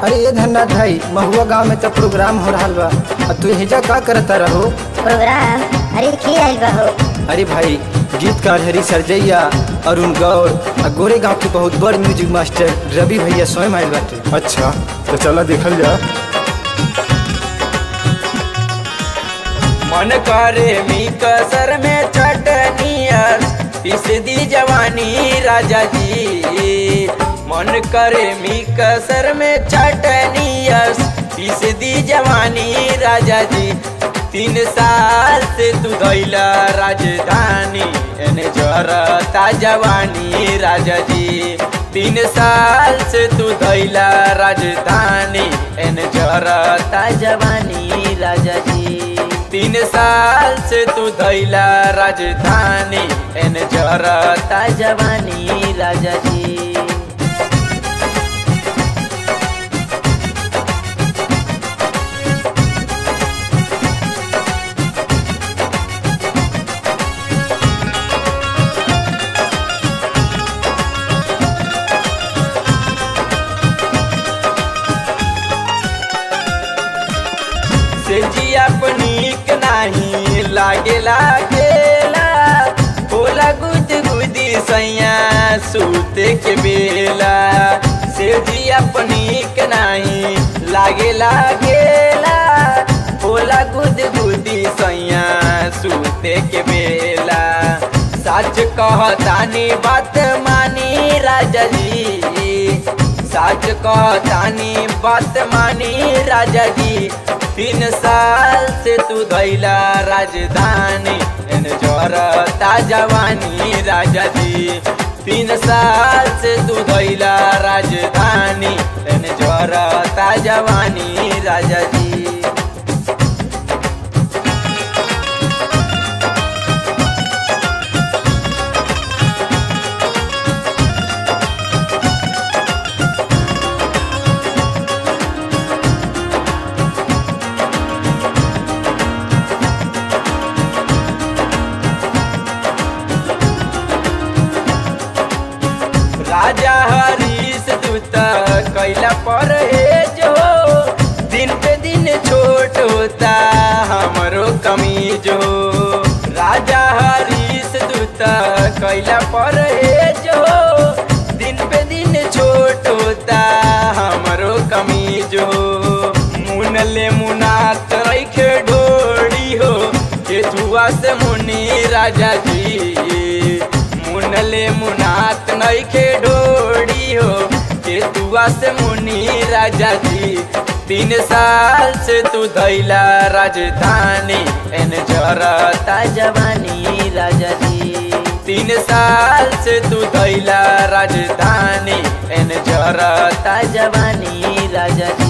अरे ये धन्ना भाई, महुआ गांव में तो प्रोग्राम हो रहा बा, और तू हिजा का करता रहो? प्रोग्राम? अरे की आइल बा हो? अरे भाई, गीतकार हरी सरजैया, अरुण गौर और गोरे गांव के बहुत बड़ म्यूजिक मास्टर रवि भैया स्वयं आइल बाटे। अच्छा तो चला देखल जा। मन करे मी कसर में चटनियर पीस दी जवानी राजा जी। मन करे मी कसर में चटनियर पीस दी जवानी राजा जी। 3 साल से तू धैला राजधानी एने जरता जवानी राजा जी। 3 साल से तू धैला राजधानी एने जरता जवानी राजा जी। 3 साल से तू धैला राजधानी एने जरता जवानी राजा जी। जी अपनीक नाही लागेला गेला होला गुद गुदी सैया सूते के बेला। से जी अपनीक नाही लागेला गेला होला गुद गुदी सैया सूते के बेला। सच कहतानी बात मानी राजा जी। सच कहतानी बात मानी राजा जी। 3 साल से तू धैला राजधानी एने जरता जवानी राजा जी। 3 साल से तू धैला राजधानी एने जरता जवानी राजा जी। राजा हरीश दूत कैला पर जो दिन पे दिन छोट होता हमरो कमीज हो। राजा हरीश दूत कैला पर जो दिन पे दिन छोट होता हमरो कमीज हो। मुनले मुनात रखे ढोड़ी हो के धुआ से मुनि राजा जी। मुनले मुनात नइखे ढोड़ी हो के दुआ से मुनि राजा जी। 3 साल से तू धैला राजधानी एने जरता जवानी राजा जी। 3 साल से तू धैला राजधानी एने जरता जवानी राजा जी।